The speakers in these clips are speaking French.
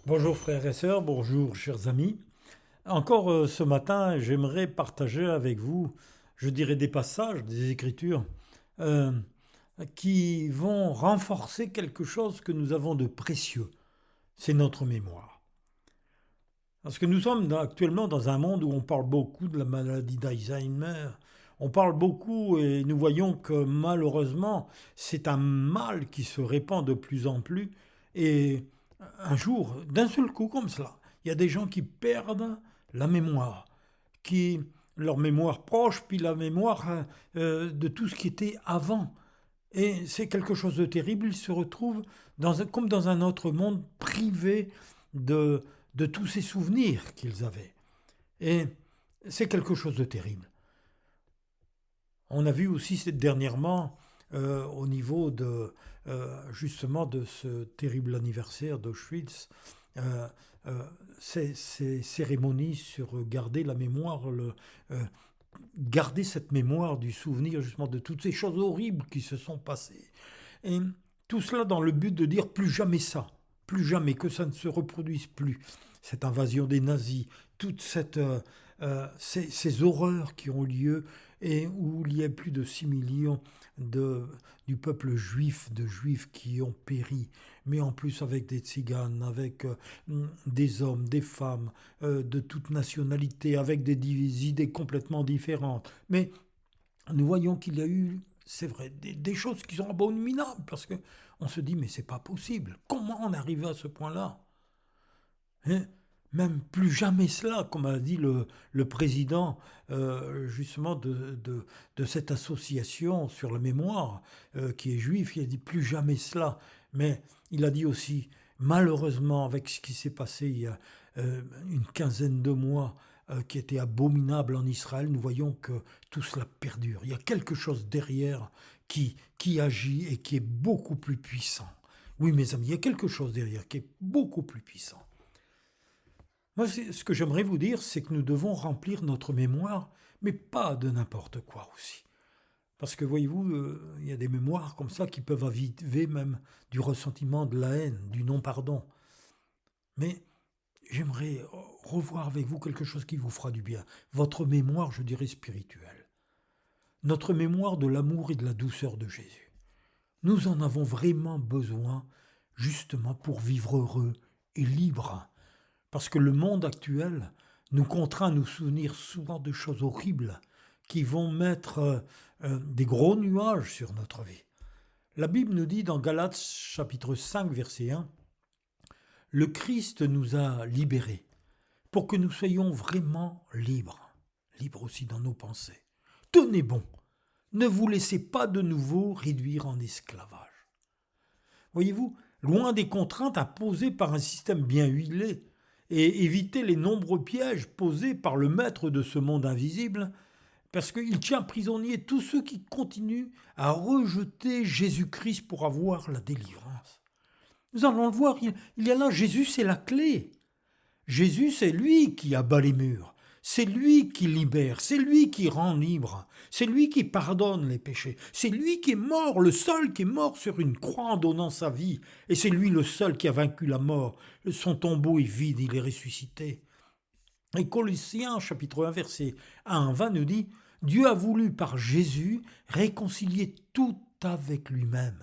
Bonjour frères et sœurs, bonjour chers amis. Encore ce matin, j'aimerais partager avec vous, je dirais des passages des Écritures euh, qui vont renforcer quelque chose que nous avons de précieux, c'est notre mémoire. Parce que nous sommes actuellement dans un monde où on parle beaucoup de la maladie d'Alzheimer, on parle beaucoup et nous voyons que malheureusement c'est un mal qui se répand de plus en plus et un jour, d'un seul coup comme cela, il y a des gens qui perdent la mémoire, qui leur mémoire proche, puis la mémoire de tout ce qui était avant. Et c'est quelque chose de terrible, ils se retrouvent comme dans un autre monde, privés de, de tous ces souvenirs qu'ils avaient. Et c'est quelque chose de terrible. On a vu aussi dernièrement, au niveau justement de ce terrible anniversaire d'Auschwitz, euh, euh, ces cérémonies sur garder la mémoire, euh, garder cette mémoire du souvenir justement de toutes ces choses horribles qui se sont passées. Et tout cela dans le but de dire plus jamais ça, plus jamais que ça ne se reproduise plus. Cette invasion des nazis, toutes ces horreurs qui ont lieu et où il y a plus de 6 millions du peuple juif, de juifs qui ont péri, mais en plus avec des tziganes, avec des hommes, des femmes, de toute nationalité, avec des idées complètement différentes. Mais nous voyons qu'il y a eu, c'est vrai, des choses qui sont abominables, parce que on se dit, mais c'est pas possible. Comment on arrive à ce point-là? Hein. Même plus jamais cela, comme a dit le président justement de cette association sur la mémoire qui est juif, il a dit plus jamais cela. Mais il a dit aussi, malheureusement, avec ce qui s'est passé il y a une quinzaine de mois, qui était abominable en Israël, nous voyons que tout cela perdure. Il y a quelque chose derrière qui agit et qui est beaucoup plus puissant. Oui, mes amis, il y a quelque chose derrière qui est beaucoup plus puissant. Moi, ce que j'aimerais vous dire, c'est que nous devons remplir notre mémoire, mais pas de n'importe quoi aussi. Parce que voyez-vous, il y a des mémoires comme ça qui peuvent aviver même du ressentiment, de la haine, du non-pardon. Mais j'aimerais revoir avec vous quelque chose qui vous fera du bien. Votre mémoire, je dirais, spirituelle. Notre mémoire de l'amour et de la douceur de Jésus. Nous en avons vraiment besoin, justement, pour vivre heureux et libre. Parce que le monde actuel nous contraint à nous souvenir souvent de choses horribles qui vont mettre des gros nuages sur notre vie. La Bible nous dit dans Galates chapitre 5 verset 1, le Christ nous a libérés pour que nous soyons vraiment libres, libres aussi dans nos pensées. Tenez bon, ne vous laissez pas de nouveau réduire en esclavage. Voyez-vous, loin des contraintes imposées par un système bien huilé, et éviter les nombreux pièges posés par le maître de ce monde invisible, parce qu'il tient prisonnier tous ceux qui continuent à rejeter Jésus-Christ pour avoir la délivrance. Nous allons le voir, il y a là, Jésus c'est la clé. Jésus c'est lui qui abat les murs, c'est lui qui libère, c'est lui qui rend libre, c'est lui qui pardonne les péchés, c'est lui qui est mort, le seul qui est mort sur une croix en donnant sa vie, et c'est lui le seul qui a vaincu la mort. Son tombeau est vide, il est ressuscité. Et Colossiens chapitre 1 verset 1 à 20 nous dit « Dieu a voulu par Jésus réconcilier tout avec lui-même,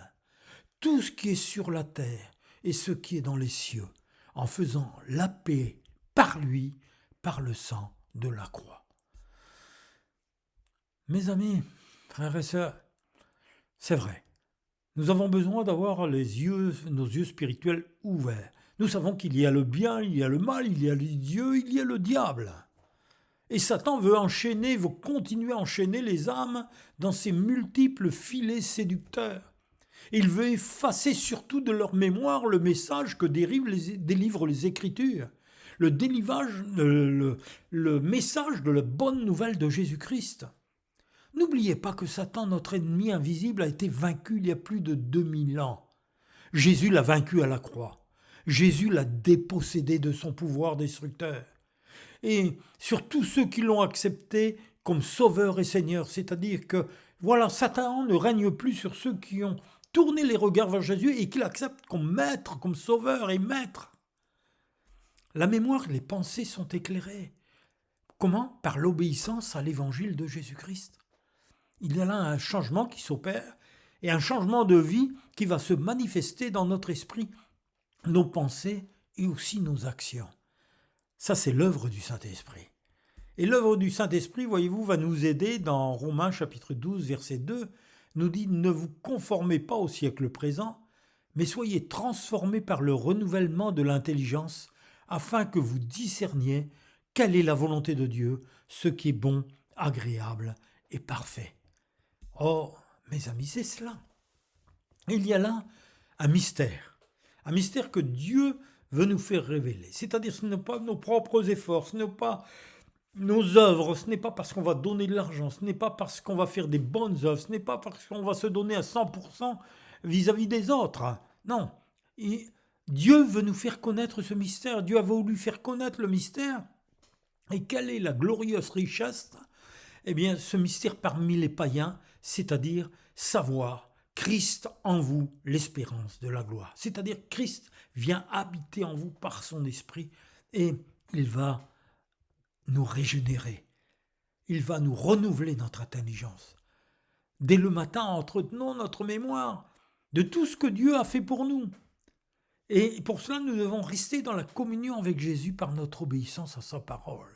tout ce qui est sur la terre et ce qui est dans les cieux, en faisant la paix par lui, par le sang de la croix. » Mes amis, frères et sœurs, c'est vrai. Nous avons besoin d'avoir nos yeux spirituels ouverts. Nous savons qu'il y a le bien, il y a le mal, il y a Dieu, il y a le diable. Et Satan veut continuer à enchaîner les âmes dans ses multiples filets séducteurs. Il veut effacer surtout de leur mémoire le message que délivrent les Écritures, le message de la bonne nouvelle de Jésus-Christ. N'oubliez pas que Satan, notre ennemi invisible, a été vaincu il y a plus de 2000 ans. Jésus l'a vaincu à la croix. Jésus l'a dépossédé de son pouvoir destructeur. Et sur tous ceux qui l'ont accepté comme sauveur et seigneur, c'est-à-dire que, voilà, Satan ne règne plus sur ceux qui ont tourné les regards vers Jésus et qui l'acceptent comme maître, comme sauveur et maître. La mémoire, les pensées sont éclairées. Comment? Par l'obéissance à l'évangile de Jésus-Christ. Il y a là un changement qui s'opère et un changement de vie qui va se manifester dans notre esprit, nos pensées et aussi nos actions. Ça, c'est l'œuvre du Saint-Esprit. Et l'œuvre du Saint-Esprit, voyez-vous, va nous aider dans Romains chapitre 12, verset 2, nous dit « Ne vous conformez pas au siècle présent, mais soyez transformés par le renouvellement de l'intelligence, afin que vous discerniez quelle est la volonté de Dieu, ce qui est bon, agréable et parfait. » Oh, mes amis, c'est cela. Il y a là un mystère que Dieu veut nous faire révéler. C'est-à-dire ce n'est pas nos propres efforts, ce n'est pas nos œuvres, ce n'est pas parce qu'on va donner de l'argent, ce n'est pas parce qu'on va faire des bonnes œuvres, ce n'est pas parce qu'on va se donner à 100% vis-à-vis des autres. Non. Et Dieu veut nous faire connaître ce mystère. Dieu a voulu faire connaître le mystère. Et quelle est la glorieuse richesse? Eh bien, ce mystère parmi les païens, c'est-à-dire savoir Christ en vous, l'espérance de la gloire. C'est-à-dire Christ vient habiter en vous par son esprit et il va nous régénérer. Il va nous renouveler notre intelligence. Dès le matin, entretenons notre mémoire de tout ce que Dieu a fait pour nous. Et pour cela, nous devons rester dans la communion avec Jésus par notre obéissance à sa parole.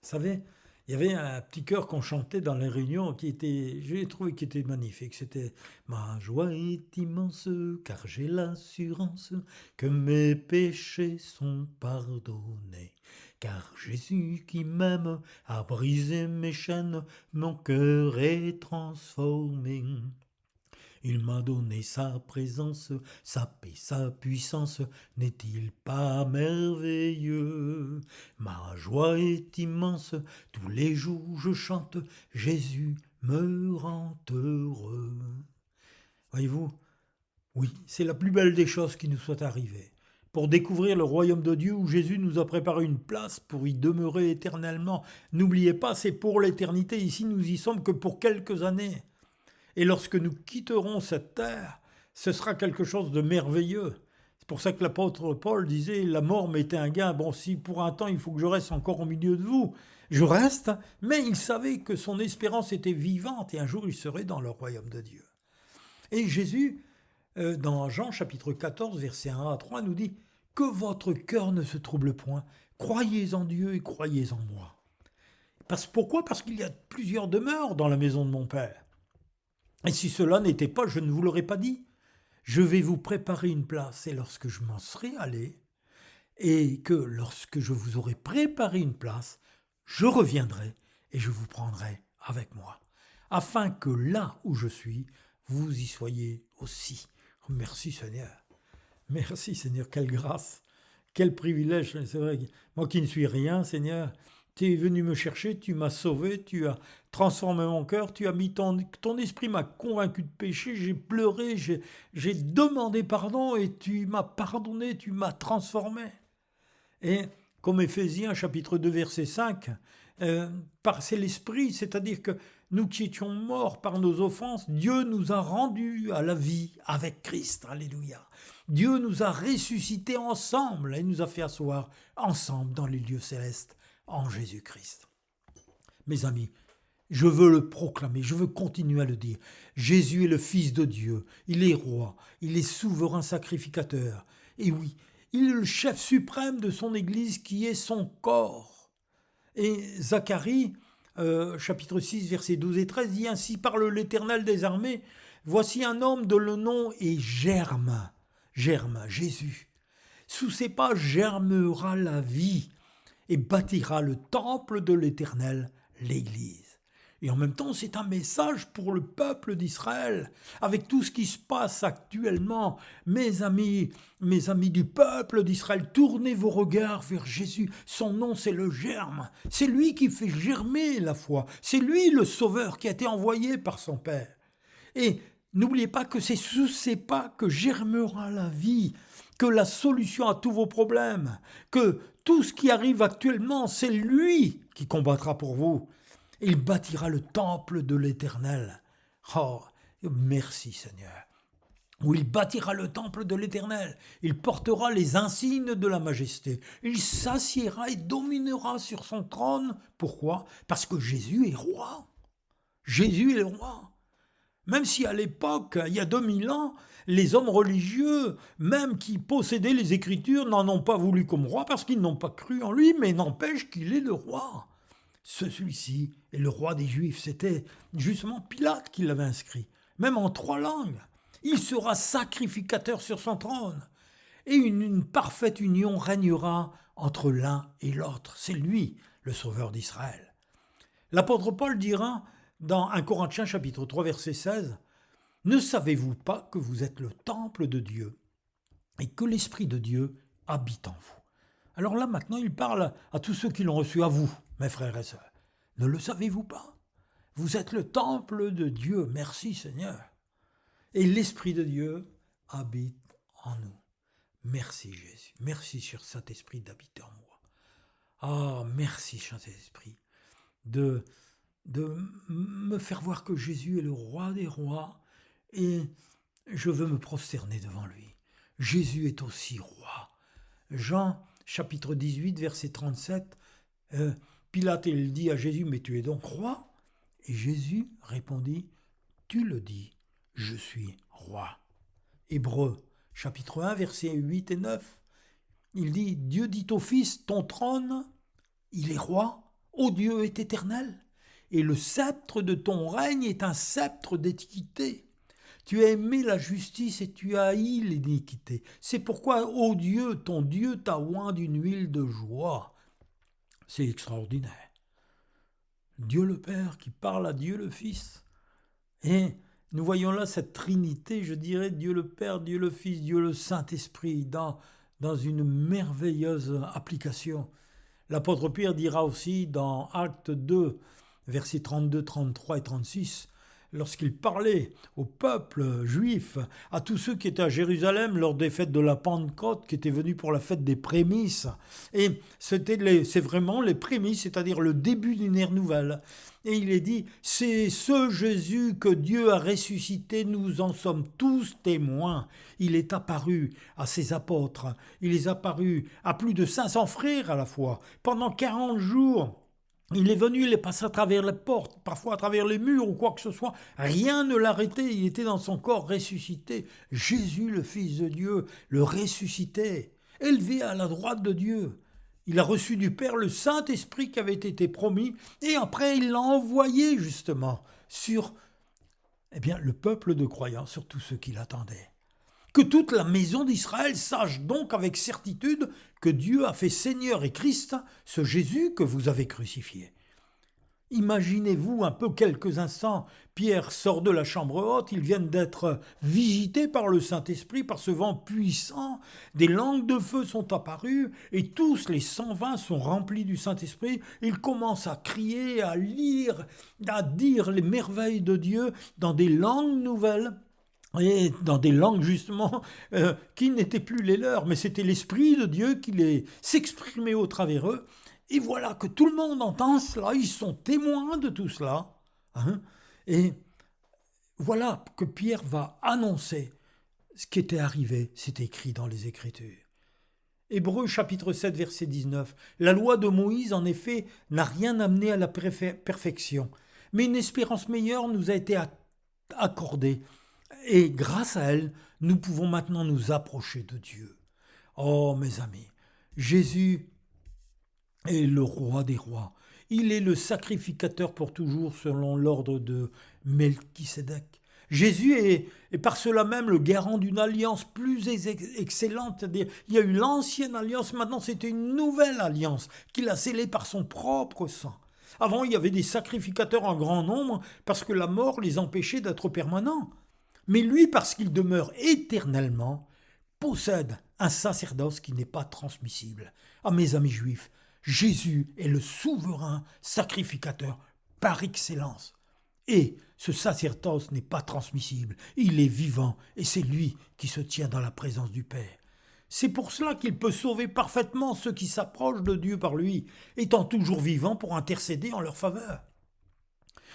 Vous savez, il y avait un petit chœur qu'on chantait dans les réunions j'ai trouvé qui était magnifique. C'était « Ma joie est immense car j'ai l'assurance que mes péchés sont pardonnés. Car Jésus qui m'aime a brisé mes chaînes, mon cœur est transformé. Il m'a donné sa présence, sa paix, sa puissance, n'est-il pas merveilleux? Ma joie est immense, tous les jours je chante, Jésus me rend heureux. » Voyez-vous, oui, c'est la plus belle des choses qui nous soit arrivée. Pour découvrir le royaume de Dieu où Jésus nous a préparé une place pour y demeurer éternellement. N'oubliez pas, c'est pour l'éternité. Ici, nous y sommes que pour quelques années. Et lorsque nous quitterons cette terre, ce sera quelque chose de merveilleux. C'est pour ça que l'apôtre Paul disait « La mort m'était un gain. Bon, si pour un temps il faut que je reste encore au milieu de vous, je reste. » Mais il savait que son espérance était vivante et un jour il serait dans le royaume de Dieu. Et Jésus, dans Jean chapitre 14, versets 1 à 3, nous dit « Que votre cœur ne se trouble point. Croyez en Dieu et croyez en moi. » Pourquoi? Parce qu'il y a plusieurs demeures dans la maison de mon Père. Et si cela n'était pas, je ne vous l'aurais pas dit. Je vais vous préparer une place, et lorsque je m'en serai allé, et que lorsque je vous aurai préparé une place, je reviendrai et je vous prendrai avec moi, afin que là où je suis, vous y soyez aussi. Merci Seigneur. Merci Seigneur, quelle grâce, quel privilège. C'est vrai, moi qui ne suis rien, Seigneur, tu es venu me chercher, tu m'as sauvé, tu as transformé mon cœur, tu as mis ton esprit m'a convaincu de péché, j'ai pleuré, j'ai demandé pardon et tu m'as pardonné, tu m'as transformé. Et comme Éphésiens chapitre 2 verset 5, c'est l'esprit, c'est-à-dire que nous qui étions morts par nos offenses, Dieu nous a rendus à la vie avec Christ, alléluia. Dieu nous a ressuscités ensemble et nous a fait asseoir ensemble dans les lieux célestes en Jésus-Christ. Mes amis, je veux le proclamer, je veux continuer à le dire. Jésus est le Fils de Dieu, il est roi, il est souverain sacrificateur. Et oui, il est le chef suprême de son Église qui est son corps. Et Zacharie, chapitre 6, versets 12 et 13, dit « Ainsi parle l'Éternel des armées, voici un homme dont le nom est Germe, Jésus. Sous ses pas germera la vie et bâtira le temple de l'Éternel, l'Église. » Et en même temps, c'est un message pour le peuple d'Israël, avec tout ce qui se passe actuellement. Mes amis du peuple d'Israël, tournez vos regards vers Jésus. Son nom, c'est le germe. C'est lui qui fait germer la foi. C'est lui le sauveur qui a été envoyé par son Père. Et n'oubliez pas que c'est sous ses pas que germera la vie, que la solution à tous vos problèmes, que tout ce qui arrive actuellement, c'est lui qui combattra pour vous. Il bâtira le temple de l'Éternel. Oh, merci Seigneur. où il bâtira le temple de l'Éternel. Il portera les insignes de la majesté. Il s'assiera et dominera sur son trône. Pourquoi? Parce que Jésus est roi. Jésus est le roi. Même si à l'époque, il y a 2000 ans, les hommes religieux, même qui possédaient les Écritures, n'en ont pas voulu comme roi parce qu'ils n'ont pas cru en lui, mais n'empêche qu'il est le roi. Celui-ci est le roi des Juifs. C'était justement Pilate qui l'avait inscrit, même en 3 langues. Il sera sacrificateur sur son trône. Et une parfaite union régnera entre l'un et l'autre. C'est lui, le sauveur d'Israël. L'apôtre Paul dira dans 1 Corinthiens chapitre 3 verset 16, « Ne savez-vous pas que vous êtes le temple de Dieu et que l'Esprit de Dieu habite en vous ?» Alors là maintenant il parle à tous ceux qui l'ont reçu, à vous, mes frères et sœurs. Ne le savez-vous pas? Vous êtes le temple de Dieu, merci Seigneur. Et l'Esprit de Dieu habite en nous. Merci Jésus, merci cher Saint-Esprit d'habiter en moi. Ah, merci Saint-Esprit de me faire voir que Jésus est le roi des rois et je veux me prosterner devant lui. Jésus est aussi roi. Jean chapitre 18 verset 37, Pilate il dit à Jésus, « Mais tu es donc roi ?» Et Jésus répondit, « Tu le dis, je suis roi. » Hébreux chapitre 1 versets 8 et 9, il dit, « Dieu dit au Fils, ton trône, il est roi, ô Dieu est éternel, et le sceptre de ton règne est un sceptre d'équité. Tu as aimé la justice et tu as haï l'iniquité. C'est pourquoi, ô Dieu, ton Dieu t'a oint d'une huile de joie. » C'est extraordinaire. Dieu le Père qui parle à Dieu le Fils. Et nous voyons là cette trinité, je dirais, Dieu le Père, Dieu le Fils, Dieu le Saint-Esprit, dans une merveilleuse application. L'apôtre Pierre dira aussi dans Actes 2, versets 32, 33 et 36, lorsqu'il parlait au peuple juif, à tous ceux qui étaient à Jérusalem lors des fêtes de la Pentecôte, qui étaient venus pour la fête des prémices. Et c'est vraiment les prémices, c'est-à-dire le début d'une ère nouvelle. Et il est dit, c'est ce Jésus que Dieu a ressuscité, nous en sommes tous témoins. Il est apparu à ses apôtres, il est apparu à plus de 500 frères à la fois, pendant 40 jours. Il est venu, il est passé à travers les portes, parfois à travers les murs ou quoi que ce soit. Rien ne l'arrêtait, il était dans son corps ressuscité. Jésus, le Fils de Dieu, le ressuscité, élevé à la droite de Dieu. Il a reçu du Père le Saint-Esprit qui avait été promis, et après il l'a envoyé justement sur le peuple de croyants, sur tous ceux qui l'attendaient. Que toute la maison d'Israël sache donc avec certitude que Dieu a fait Seigneur et Christ ce Jésus que vous avez crucifié. Imaginez-vous un peu quelques instants, Pierre sort de la chambre haute, ils viennent d'être visités par le Saint-Esprit, par ce vent puissant, des langues de feu sont apparues, et tous les 120 sont remplis du Saint-Esprit, ils commencent à crier, à lire, à dire les merveilles de Dieu dans des langues nouvelles, et dans des langues justement qui n'étaient plus les leurs, mais c'était l'Esprit de Dieu qui s'exprimait au travers eux. Et voilà que tout le monde entend cela, ils sont témoins de tout cela. Et voilà que Pierre va annoncer ce qui était arrivé, c'est écrit dans les Écritures. Hébreux chapitre 7 verset 19. La loi de Moïse en effet n'a rien amené à la perfection, mais une espérance meilleure nous a été accordée. Et grâce à elle, nous pouvons maintenant nous approcher de Dieu. Oh mes amis, Jésus est le roi des rois. Il est le sacrificateur pour toujours selon l'ordre de Melchisédek. Jésus est par cela même le garant d'une alliance plus excellente. C'est-à-dire, il y a eu l'ancienne alliance, maintenant c'était une nouvelle alliance qu'il a scellée par son propre sang. Avant, il y avait des sacrificateurs en grand nombre parce que la mort les empêchait d'être permanents. Mais lui, parce qu'il demeure éternellement, possède un sacerdoce qui n'est pas transmissible. Ah, mes amis juifs, Jésus est le souverain sacrificateur par excellence. Et ce sacerdoce n'est pas transmissible, il est vivant et c'est lui qui se tient dans la présence du Père. C'est pour cela qu'il peut sauver parfaitement ceux qui s'approchent de Dieu par lui, étant toujours vivant pour intercéder en leur faveur.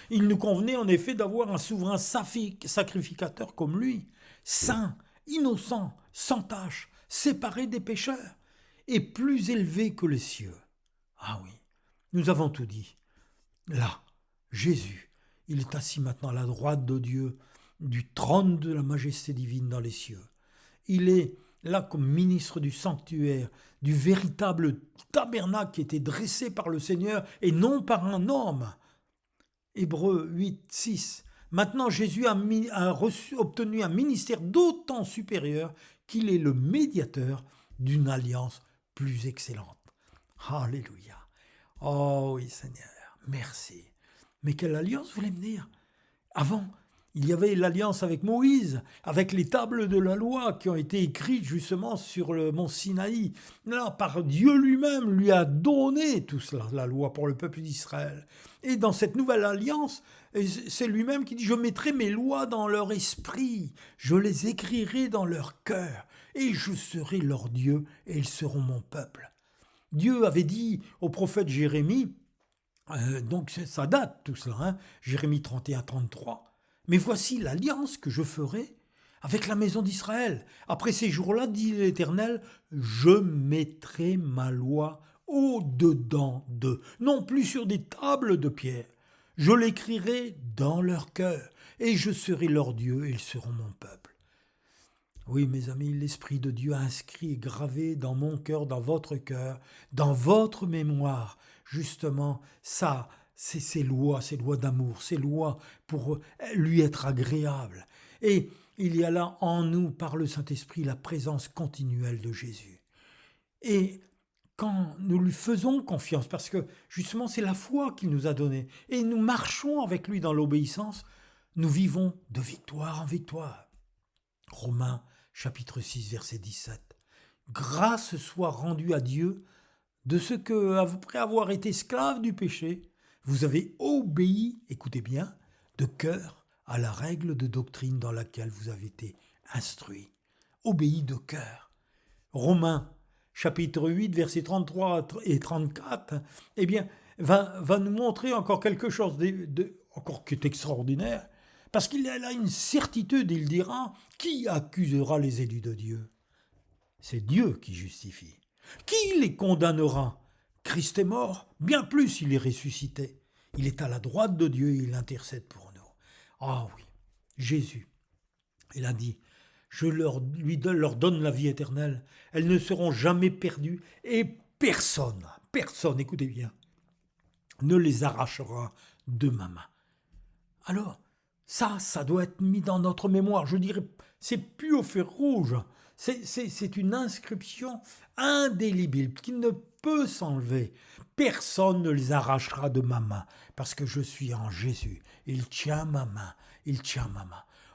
Il nous convenait en effet d'avoir un souverain sacrificateur comme lui, saint, innocent, sans tache, séparé des pécheurs, et plus élevé que les cieux. Ah oui, nous avons tout dit. Là, Jésus, il est assis maintenant à la droite de Dieu, du trône de la majesté divine dans les cieux. Il est là comme ministre du sanctuaire, du véritable tabernacle qui était dressé par le Seigneur et non par un homme. Hébreux 8, 6. Maintenant, Jésus a obtenu un ministère d'autant supérieur qu'il est le médiateur d'une alliance plus excellente. Alléluia. Oh oui, Seigneur, merci. Mais quelle alliance, vous voulez me dire? Avant, il y avait l'alliance avec Moïse, avec les tables de la loi qui ont été écrites justement sur le mont Sinaï. Là, par Dieu lui-même, lui a donné tout cela, la loi pour le peuple d'Israël. Et dans cette nouvelle alliance, c'est lui-même qui dit « Je mettrai mes lois dans leur esprit, je les écrirai dans leur cœur, et je serai leur Dieu, et ils seront mon peuple. » Dieu avait dit au prophète Jérémie, donc ça date tout cela, Jérémie 31, 33, « Mais voici l'alliance que je ferai avec la maison d'Israël. Après ces jours-là, dit l'Éternel, je mettrai ma loi au-dedans d'eux, non plus sur des tables de pierre. Je l'écrirai dans leur cœur, et je serai leur Dieu, et ils seront mon peuple. » Oui, mes amis, l'Esprit de Dieu a inscrit et gravé dans mon cœur, dans votre mémoire, justement, ça, c'est ces lois d'amour, ces lois pour lui être agréables. Et il y a là en nous, par le Saint-Esprit, la présence continuelle de Jésus. Et quand nous lui faisons confiance, parce que justement c'est la foi qu'il nous a donnée, et nous marchons avec lui dans l'obéissance, nous vivons de victoire en victoire. Romains chapitre 6, verset 17. Grâce soit rendue à Dieu de ce que, après avoir été esclave du péché, vous avez obéi, écoutez bien, de cœur à la règle de doctrine dans laquelle vous avez été instruits. Obéi de cœur. Romains chapitre 8, versets 33 et 34, eh bien, va nous montrer encore quelque chose encore qui est extraordinaire. Parce qu'il y a là une certitude, il dira, qui accusera les élus de Dieu? C'est Dieu qui justifie. Qui les condamnera? Christ est mort, bien plus il est ressuscité. Il est à la droite de Dieu et il intercède pour nous. Ah oui, Jésus, il a dit, je leur donne la vie éternelle, elles ne seront jamais perdues et personne, écoutez bien, ne les arrachera de ma main. Alors, ça doit être mis dans notre mémoire. Je dirais, c'est plus au fer rouge. C'est une inscription indélébile qui ne peut s'enlever. Personne ne les arrachera de ma main parce que je suis en Jésus. Il tient ma main.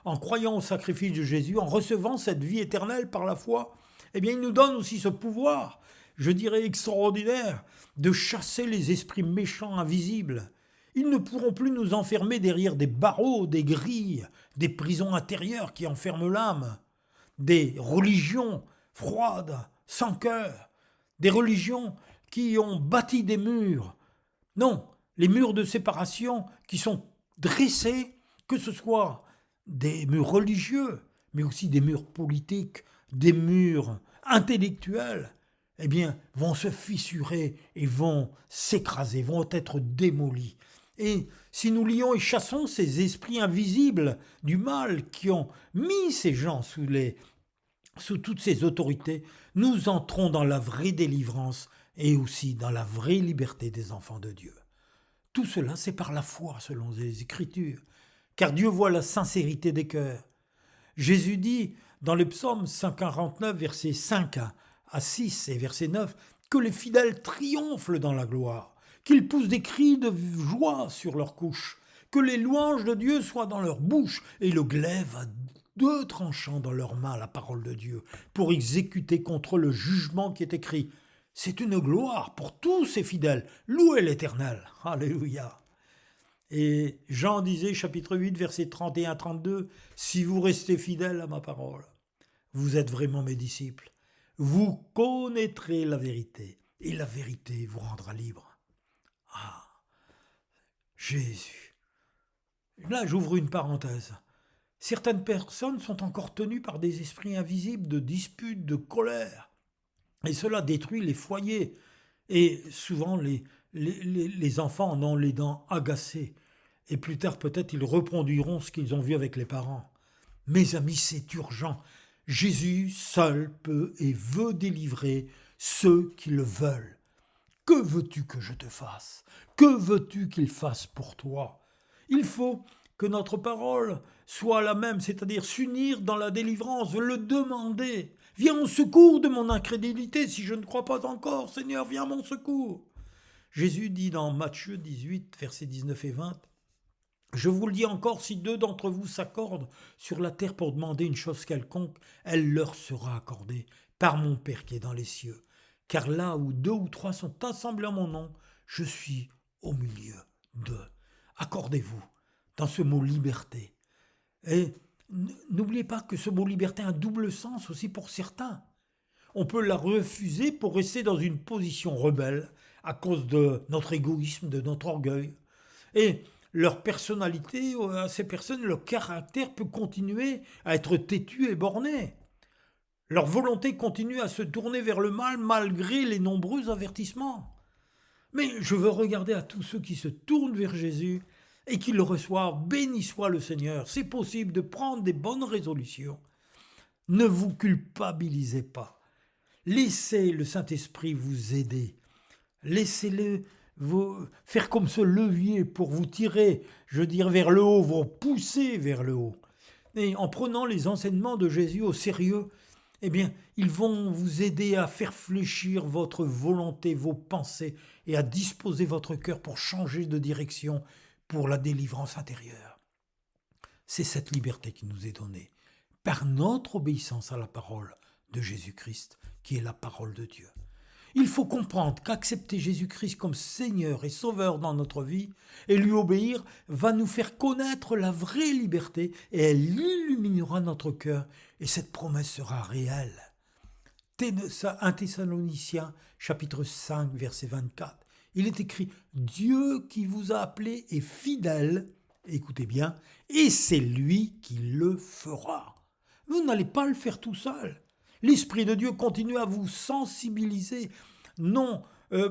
En croyant au sacrifice de Jésus, en recevant cette vie éternelle par la foi, eh bien, il nous donne aussi ce pouvoir, je dirais extraordinaire, de chasser les esprits méchants invisibles. Ils ne pourront plus nous enfermer derrière des barreaux, des grilles, des prisons intérieures qui enferment l'âme, des religions froides, sans cœur, des religions qui ont bâti des murs. Non, les murs de séparation qui sont dressés, que ce soit des murs religieux, mais aussi des murs politiques, des murs intellectuels, eh bien, vont se fissurer et vont s'écraser, vont être démolis. Et si nous lions et chassons ces esprits invisibles du mal qui ont mis ces gens sous toutes ces autorités, nous entrons dans la vraie délivrance et aussi dans la vraie liberté des enfants de Dieu. Tout cela, c'est par la foi, selon les Écritures, car Dieu voit la sincérité des cœurs. Jésus dit dans le psaume 149, versets 5 à 6 et verset 9, que les fidèles triomphent dans la gloire, qu'ils poussent des cris de joie sur leurs couches, que les louanges de Dieu soient dans leur bouche et le glaive à 2 tranchants dans leurs mains, la parole de Dieu, pour exécuter contre le jugement qui est écrit. C'est une gloire pour tous ces fidèles. Louez l'Éternel. Alléluia. Et Jean disait, chapitre 8, versets 31-32, « Si vous restez fidèles à ma parole, vous êtes vraiment mes disciples. Vous connaîtrez la vérité, et la vérité vous rendra libre. » Ah, Jésus, Là, j'ouvre une parenthèse. Certaines personnes sont encore tenues par des esprits invisibles de disputes, de colère. Et cela détruit les foyers. Et souvent, les enfants en ont les dents agacées. Et plus tard, peut-être, ils reproduiront ce qu'ils ont vu avec les parents. Mes amis, c'est urgent. Jésus seul peut et veut délivrer ceux qui le veulent. Que veux-tu que je te fasse? Que veux-tu qu'il fasse pour toi? Il faut que notre parole soit la même, c'est-à-dire s'unir dans la délivrance, le demander. Viens au secours de mon incrédulité si je ne crois pas encore. Seigneur, viens à mon secours. Jésus dit dans Matthieu 18, versets 19 et 20, je vous le dis encore, si deux d'entre vous s'accordent sur la terre pour demander une chose quelconque, elle leur sera accordée par mon Père qui est dans les cieux. Car là où deux ou trois sont assemblés en mon nom, je suis au milieu d'eux. Accordez-vous dans ce mot liberté. Et n'oubliez pas que ce mot liberté a un double sens aussi pour certains. On peut la refuser pour rester dans une position rebelle à cause de notre égoïsme, de notre orgueil. Et leur personnalité, à ces personnes, leur caractère peut continuer à être têtu et borné. Leur volonté continue à se tourner vers le mal malgré les nombreux avertissements. Mais je veux regarder à tous ceux qui se tournent vers Jésus et qui le reçoivent. Béni soit le Seigneur. C'est possible de prendre des bonnes résolutions. Ne vous culpabilisez pas. Laissez le Saint-Esprit vous aider. Laissez-le vous faire comme ce levier pour vous tirer, je veux dire, vers le haut, vous pousser vers le haut. Et en prenant les enseignements de Jésus au sérieux, eh bien, ils vont vous aider à faire fléchir votre volonté, vos pensées, et à disposer votre cœur pour changer de direction pour la délivrance intérieure. C'est cette liberté qui nous est donnée par notre obéissance à la parole de Jésus-Christ, qui est la parole de Dieu. Il faut comprendre qu'accepter Jésus-Christ comme Seigneur et Sauveur dans notre vie et lui obéir va nous faire connaître la vraie liberté et elle illuminera notre cœur et cette promesse sera réelle. 1 Thessaloniciens chapitre 5 verset 24. Il est écrit « Dieu qui vous a appelé est fidèle, écoutez bien, et c'est lui qui le fera. » Vous n'allez pas le faire tout seul. L'Esprit de Dieu continue à vous sensibiliser, non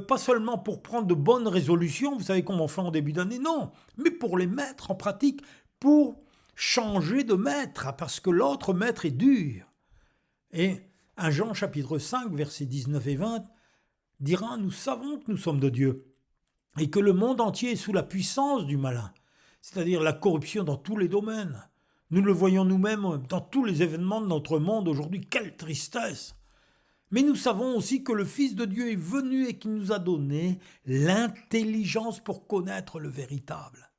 pas seulement pour prendre de bonnes résolutions, vous savez comment on fait en début d'année, non, mais pour les mettre en pratique, pour changer de maître, parce que l'autre maître est dur. Et 1 Jean chapitre 5, versets 19 et 20, dira « Nous savons que nous sommes de Dieu, et que le monde entier est sous la puissance du malin, c'est-à-dire la corruption dans tous les domaines. » Nous le voyons nous-mêmes dans tous les événements de notre monde aujourd'hui. Quelle tristesse! Mais nous savons aussi que le Fils de Dieu est venu et qu'il nous a donné l'intelligence pour connaître le véritable.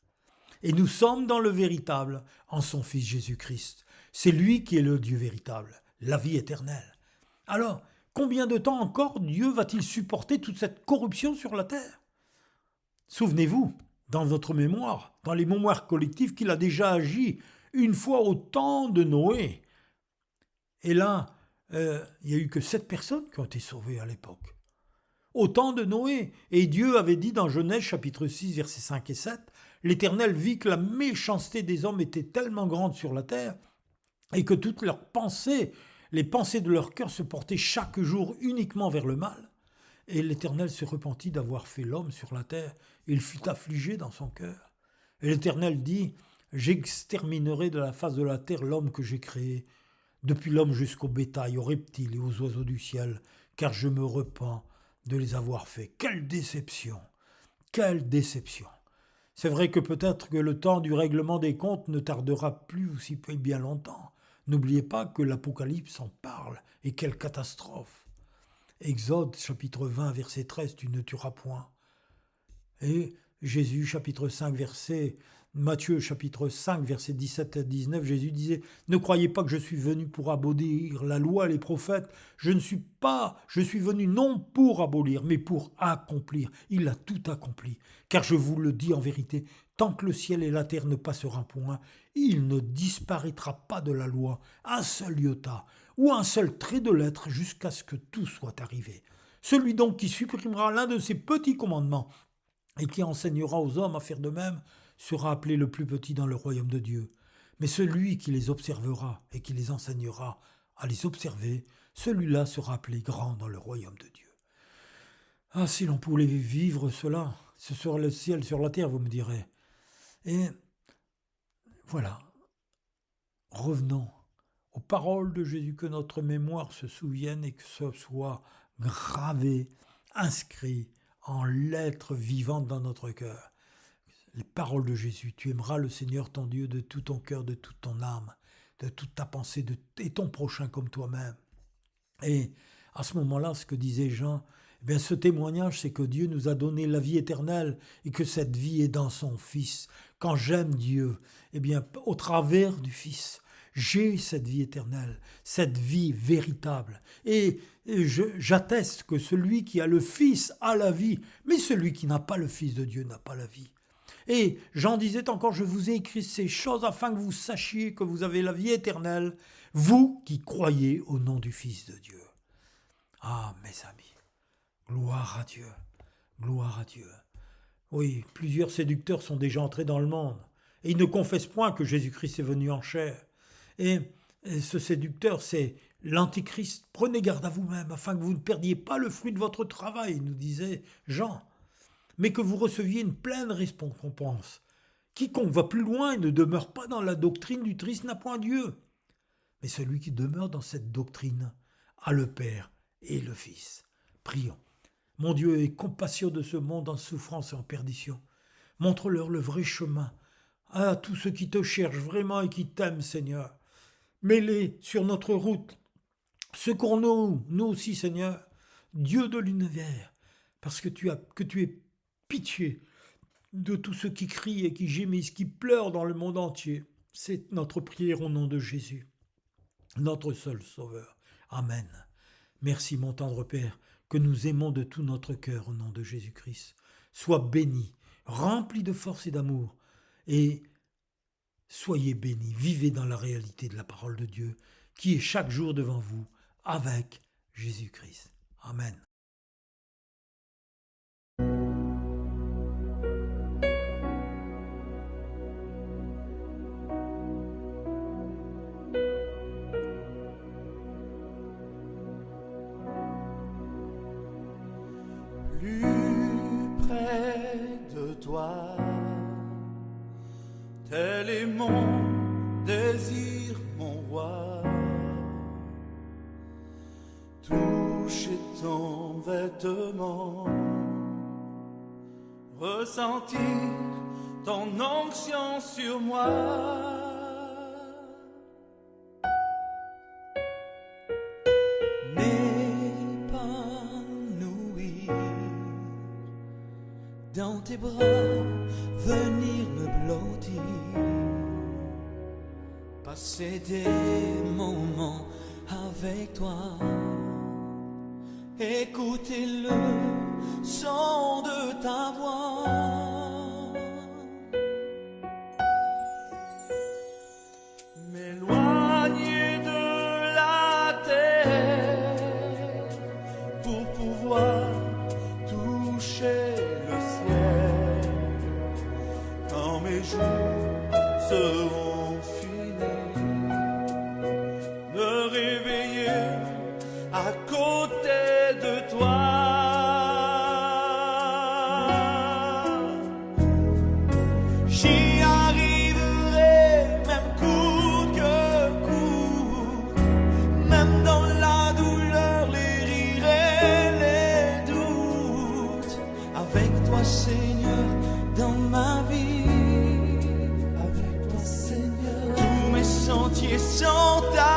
Et nous sommes dans le véritable en son Fils Jésus-Christ. C'est lui qui est le Dieu véritable, la vie éternelle. Alors, combien de temps encore Dieu va-t-il supporter toute cette corruption sur la terre? Souvenez-vous, dans votre mémoire, dans les mémoires collectives, qu'il a déjà agi une fois au temps de Noé. Et là, il n'y a eu que 7 personnes qui ont été sauvées à l'époque. Au temps de Noé. Et Dieu avait dit dans Genèse chapitre 6, versets 5 et 7, l'Éternel vit que la méchanceté des hommes était tellement grande sur la terre et que toutes leurs pensées, les pensées de leur cœur se portaient chaque jour uniquement vers le mal. Et l'Éternel se repentit d'avoir fait l'homme sur la terre. Il fut affligé dans son cœur. Et l'Éternel dit, j'exterminerai de la face de la terre l'homme que j'ai créé, depuis l'homme jusqu'au bétail, aux reptiles et aux oiseaux du ciel, car je me repens de les avoir faits. Quelle déception! Quelle déception! C'est vrai que peut-être que le temps du règlement des comptes ne tardera plus aussi bien longtemps. N'oubliez pas que l'Apocalypse en parle, et quelle catastrophe! Exode chapitre 20, verset 13, tu ne tueras point. Et Jésus chapitre 5, Matthieu chapitre 5, versets 17 à 19, Jésus disait « Ne croyez pas que je suis venu pour abolir la loi et les prophètes. Je suis venu non pour abolir, mais pour accomplir. Il a tout accompli. Car je vous le dis en vérité, tant que le ciel et la terre ne passeront point, il ne disparaîtra pas de la loi un seul iota ou un seul trait de lettre jusqu'à ce que tout soit arrivé. Celui donc qui supprimera l'un de ces petits commandements et qui enseignera aux hommes à faire de même, sera appelé le plus petit dans le royaume de Dieu. Mais celui qui les observera et qui les enseignera à les observer, celui-là sera appelé grand dans le royaume de Dieu. Ah, si l'on pouvait vivre cela, ce serait le ciel sur la terre, vous me direz. Et voilà, revenons aux paroles de Jésus, que notre mémoire se souvienne et que ce soit gravé, inscrit en lettres vivantes dans notre cœur. Les paroles de Jésus, tu aimeras le Seigneur ton Dieu de tout ton cœur, de toute ton âme, de toute ta pensée, et ton prochain comme toi-même. Et à ce moment-là, ce que disait Jean, eh bien, ce témoignage, c'est que Dieu nous a donné la vie éternelle et que cette vie est dans son Fils. Quand j'aime Dieu, eh bien, au travers du Fils, j'ai cette vie éternelle, cette vie véritable. Et j'atteste que celui qui a le Fils a la vie, mais celui qui n'a pas le Fils de Dieu n'a pas la vie. Et Jean disait encore, je vous ai écrit ces choses afin que vous sachiez que vous avez la vie éternelle, vous qui croyez au nom du Fils de Dieu. Ah, mes amis, gloire à Dieu, gloire à Dieu. Oui, plusieurs séducteurs sont déjà entrés dans le monde, et ils ne confessent point que Jésus-Christ est venu en chair. Et ce séducteur, c'est l'Antichrist. Prenez garde à vous-même, afin que vous ne perdiez pas le fruit de votre travail, nous disait Jean, mais que vous receviez une pleine récompense. Quiconque va plus loin et ne demeure pas dans la doctrine du Christ n'a point Dieu. Mais celui qui demeure dans cette doctrine a le Père et le Fils. Prions. Mon Dieu, aie compassion de ce monde en souffrance et en perdition. Montre-leur le vrai chemin. À tous ceux qui te cherchent vraiment et qui t'aiment, Seigneur. Mets-les sur notre route. Secours-nous, nous aussi, Seigneur, Dieu de l'univers, parce que tu aies pitié de tous ceux qui crient et qui gémissent, qui pleurent dans le monde entier. C'est notre prière au nom de Jésus, notre seul Sauveur. Amen. Merci, mon tendre Père, que nous aimons de tout notre cœur au nom de Jésus-Christ. Sois béni, rempli de force et d'amour, et soyez bénis, vivez dans la réalité de la parole de Dieu, qui est chaque jour devant vous, avec Jésus-Christ. Amen. Plus près de toi, tel est mon désir, mon roi. Toucher ton vêtement, ressentir ton onction sur moi. Dans tes bras, venir me blottir, passer des moments avec toi, écouter le son de ta voix, m'éloigner de la terre pour pouvoir toucher mes jours seront finis, me réveiller à côté de toi. J'y arriverai, même coûte que coûte, même dans la douleur, les rires et les doutes, avec toi, Seigneur, dans ma vie. Sentiers sont ta